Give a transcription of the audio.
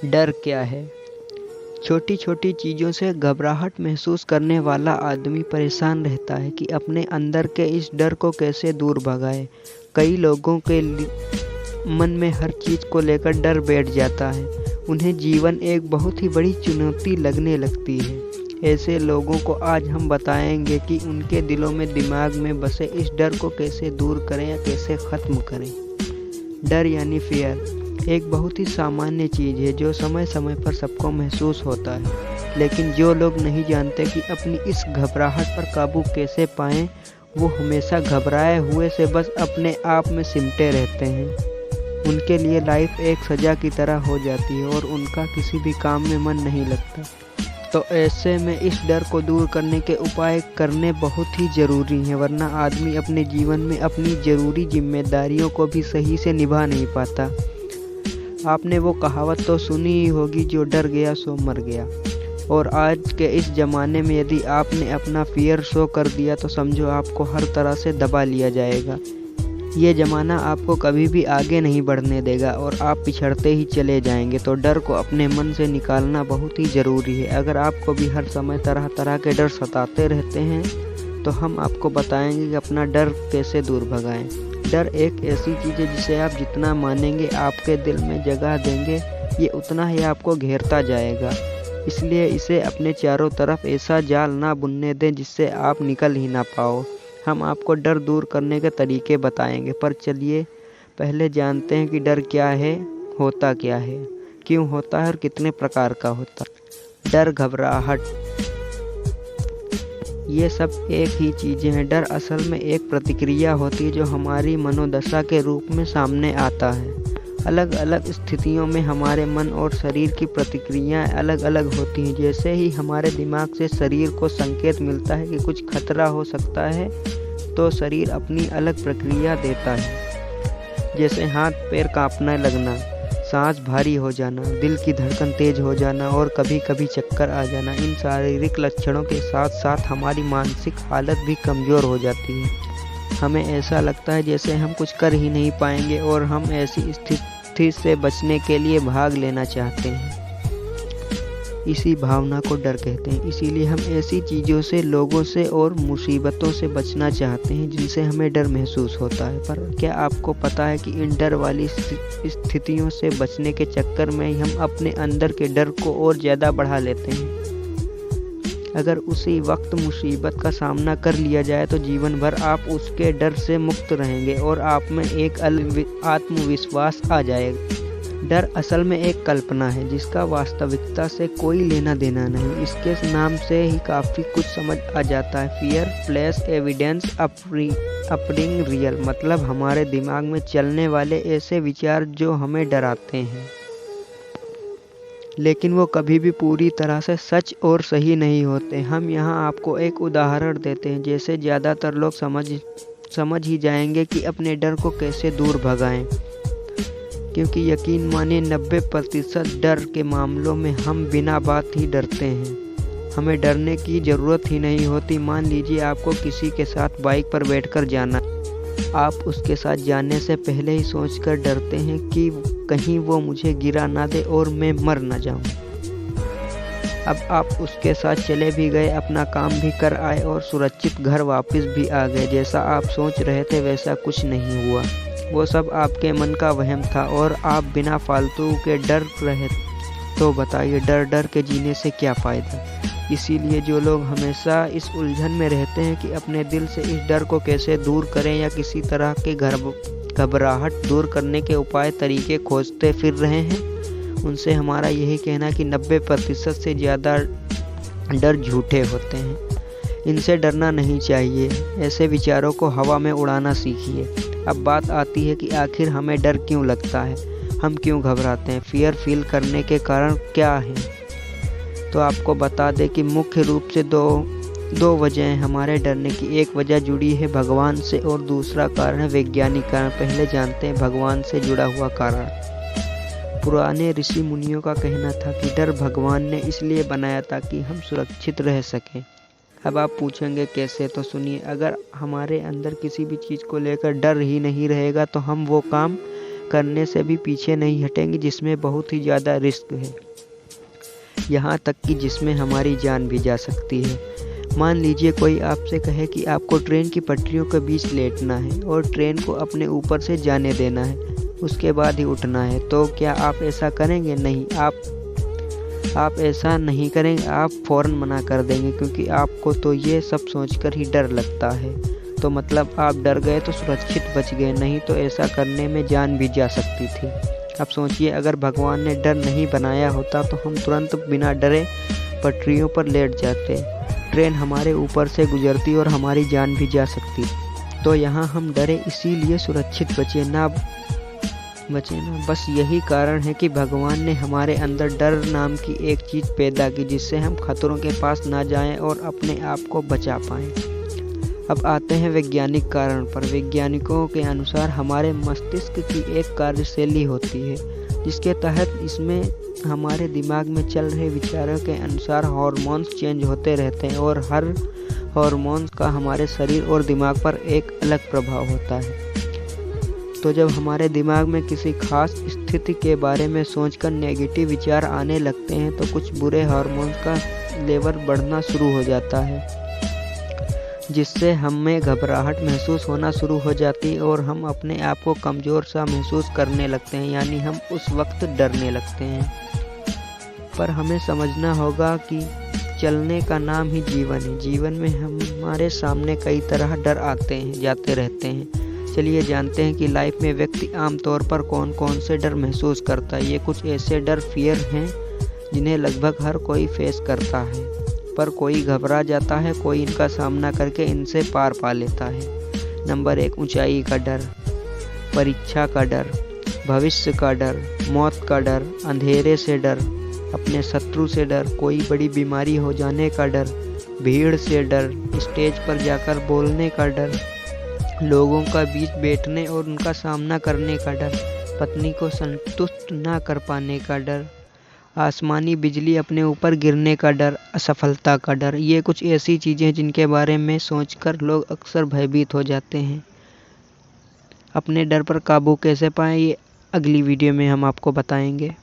डर क्या है? छोटी छोटी चीज़ों से घबराहट महसूस करने वाला आदमी परेशान रहता है कि अपने अंदर के इस डर को कैसे दूर भगाए। कई लोगों के मन में हर चीज़ को लेकर डर बैठ जाता है। उन्हें जीवन एक बहुत ही बड़ी चुनौती लगने लगती है। ऐसे लोगों को आज हम बताएंगे कि उनके दिलों में दिमाग में बसे इस डर को कैसे दूर करें या कैसे ख़त्म करें। डर यानी फियर एक बहुत ही सामान्य चीज़ है जो समय समय पर सबको महसूस होता है, लेकिन जो लोग नहीं जानते कि अपनी इस घबराहट पर काबू कैसे पाएं, वो हमेशा घबराए हुए से बस अपने आप में सिमटे रहते हैं। उनके लिए लाइफ एक सज़ा की तरह हो जाती है और उनका किसी भी काम में मन नहीं लगता। तो ऐसे में इस डर को दूर करने के उपाय करने बहुत ही ज़रूरी हैं, वरना आदमी अपने जीवन में अपनी ज़रूरी जिम्मेदारियों को भी सही से निभा नहीं पाता। आपने वो कहावत तो सुनी ही होगी, जो डर गया सो मर गया। और आज के इस ज़माने में यदि आपने अपना फियर शो कर दिया तो समझो आपको हर तरह से दबा लिया जाएगा। ये ज़माना आपको कभी भी आगे नहीं बढ़ने देगा और आप पिछड़ते ही चले जाएंगे। तो डर को अपने मन से निकालना बहुत ही ज़रूरी है। अगर आपको भी हर समय तरह तरह के डर सताते रहते हैं तो हम आपको बताएंगे कि अपना डर कैसे दूर भगाएं। डर एक ऐसी चीज़ है जिसे आप जितना मानेंगे, आपके दिल में जगह देंगे, ये उतना ही आपको घेरता जाएगा। इसलिए इसे अपने चारों तरफ ऐसा जाल ना बुनने दें जिससे आप निकल ही ना पाओ। हम आपको डर दूर करने के तरीके बताएंगे, पर चलिए पहले जानते हैं कि डर क्या है, होता क्या है, क्यों होता है और कितने प्रकार का होता है। डर, घबराहट, ये सब एक ही चीज़ें हैं। डर असल में एक प्रतिक्रिया होती है जो हमारी मनोदशा के रूप में सामने आता है। अलग अलग स्थितियों में हमारे मन और शरीर की प्रतिक्रियाएं अलग अलग होती हैं। जैसे ही हमारे दिमाग से शरीर को संकेत मिलता है कि कुछ खतरा हो सकता है, तो शरीर अपनी अलग प्रक्रिया देता है। जैसे हाथ पैर कांपने लगना, सांस भारी हो जाना, दिल की धड़कन तेज हो जाना और कभी कभी चक्कर आ जाना। इन शारीरिक लक्षणों के साथ साथ हमारी मानसिक हालत भी कमज़ोर हो जाती है। हमें ऐसा लगता है जैसे हम कुछ कर ही नहीं पाएंगे और हम ऐसी स्थिति से बचने के लिए भाग लेना चाहते हैं। इसी भावना को डर कहते हैं। इसीलिए हम ऐसी चीज़ों से, लोगों से और मुसीबतों से बचना चाहते हैं जिनसे हमें डर महसूस होता है। पर क्या आपको पता है कि इन डर वाली स्थितियों से बचने के चक्कर में हम अपने अंदर के डर को और ज़्यादा बढ़ा लेते हैं। अगर उसी वक्त मुसीबत का सामना कर लिया जाए तो जीवन भर आप उसके डर से मुक्त रहेंगे और आप में एक आत्मविश्वास आ जाएगा। डर असल में एक कल्पना है जिसका वास्तविकता से कोई लेना देना नहीं। इसके नाम से ही काफ़ी कुछ समझ आ जाता है। फियर प्लेस एविडेंस अपरिंग रियल, मतलब हमारे दिमाग में चलने वाले ऐसे विचार जो हमें डराते हैं, लेकिन वो कभी भी पूरी तरह से सच और सही नहीं होते। हम यहाँ आपको एक उदाहरण देते हैं, जैसे ज़्यादातर लोग समझ ही जाएंगे कि अपने डर को कैसे दूर भगाएं। क्योंकि यकीन मानिए 90% डर के मामलों में हम बिना बात ही डरते हैं। हमें डरने की ज़रूरत ही नहीं होती। मान लीजिए आपको किसी के साथ बाइक पर बैठकर जाना, आप उसके साथ जाने से पहले ही सोचकर डरते हैं कि कहीं वो मुझे गिरा ना दे और मैं मर ना जाऊं। अब आप उसके साथ चले भी गए, अपना काम भी कर आए और सुरक्षित घर वापस भी आ गए। जैसा आप सोच रहे थे वैसा कुछ नहीं हुआ। वो सब आपके मन का वहम था और आप बिना फालतू के डर रहे। तो बताइए, डर डर के जीने से क्या फ़ायदा। इसीलिए जो लोग हमेशा इस उलझन में रहते हैं कि अपने दिल से इस डर को कैसे दूर करें या किसी तरह के घबराहट दूर करने के उपाय तरीके खोजते फिर रहे हैं, उनसे हमारा यही कहना कि 90% से ज़्यादा डर झूठे होते हैं। इनसे डरना नहीं चाहिए। ऐसे विचारों को हवा में उड़ाना सीखिए। अब बात आती है कि आखिर हमें डर क्यों लगता है, हम क्यों घबराते हैं, फियर फील करने के कारण क्या हैं। तो आपको बता दें कि मुख्य रूप से दो वजह हैं हमारे डरने की। एक वजह जुड़ी है भगवान से और दूसरा कारण है वैज्ञानिक कारण। पहले जानते हैं भगवान से जुड़ा हुआ कारण। पुराने ऋषि मुनियों का कहना था कि डर भगवान ने इसलिए बनाया ताकि हम सुरक्षित रह सकें। अब आप पूछेंगे कैसे, तो सुनिए। अगर हमारे अंदर किसी भी चीज़ को लेकर डर ही नहीं रहेगा तो हम वो काम करने से भी पीछे नहीं हटेंगे जिसमें बहुत ही ज़्यादा रिस्क है, यहाँ तक कि जिसमें हमारी जान भी जा सकती है। मान लीजिए कोई आपसे कहे कि आपको ट्रेन की पटरियों के बीच लेटना है और ट्रेन को अपने ऊपर से जाने देना है, उसके बाद ही उठना है, तो क्या आप ऐसा करेंगे? नहीं, आप ऐसा नहीं करेंगे, आप फ़ौरन मना कर देंगे, क्योंकि आपको तो ये सब सोचकर ही डर लगता है। तो मतलब आप डर गए तो सुरक्षित बच गए, नहीं तो ऐसा करने में जान भी जा सकती थी। अब सोचिए, अगर भगवान ने डर नहीं बनाया होता तो हम तुरंत बिना डरे पटरियों पर लेट जाते, ट्रेन हमारे ऊपर से गुजरती और हमारी जान भी जा सकती। तो यहाँ हम डरे इसीलिए सुरक्षित बचे ना। बस यही कारण है कि भगवान ने हमारे अंदर डर नाम की एक चीज़ पैदा की, जिससे हम खतरों के पास ना जाएं और अपने आप को बचा पाएं। अब आते हैं वैज्ञानिक कारण पर। वैज्ञानिकों के अनुसार हमारे मस्तिष्क की एक कार्यशैली होती है, जिसके तहत इसमें हमारे दिमाग में चल रहे विचारों के अनुसार हार्मोन्स चेंज होते रहते हैं और हर हार्मोन्स का हमारे शरीर और दिमाग पर एक अलग प्रभाव होता है। तो जब हमारे दिमाग में किसी खास स्थिति के बारे में सोचकर नेगेटिव विचार आने लगते हैं तो कुछ बुरे हार्मोन्स का लेवल बढ़ना शुरू हो जाता है, जिससे हमें घबराहट महसूस होना शुरू हो जाती है और हम अपने आप को कमज़ोर सा महसूस करने लगते हैं, यानी हम उस वक्त डरने लगते हैं। पर हमें समझना होगा कि चलने का नाम ही जीवन है। जीवन में हमारे सामने कई तरह डर आते हैं जाते रहते हैं। चलिए जानते हैं कि लाइफ में व्यक्ति आमतौर पर कौन कौन से डर महसूस करता है। ये कुछ ऐसे डर फियर हैं जिन्हें लगभग हर कोई फेस करता है, पर कोई घबरा जाता है, कोई इनका सामना करके इनसे पार पा लेता है। नंबर 1, ऊंचाई का डर, परीक्षा का डर, भविष्य का डर, मौत का डर, अंधेरे से डर, अपने शत्रु से डर, कोई बड़ी बीमारी हो जाने का डर, भीड़ से डर, स्टेज पर जाकर बोलने का डर, लोगों का बीच बैठने और उनका सामना करने का डर, पत्नी को संतुष्ट ना कर पाने का डर, आसमानी बिजली अपने ऊपर गिरने का डर, असफलता का डर। ये कुछ ऐसी चीज़ें जिनके बारे में सोचकर लोग अक्सर भयभीत हो जाते हैं। अपने डर पर काबू कैसे पाएं, ये अगली वीडियो में हम आपको बताएंगे।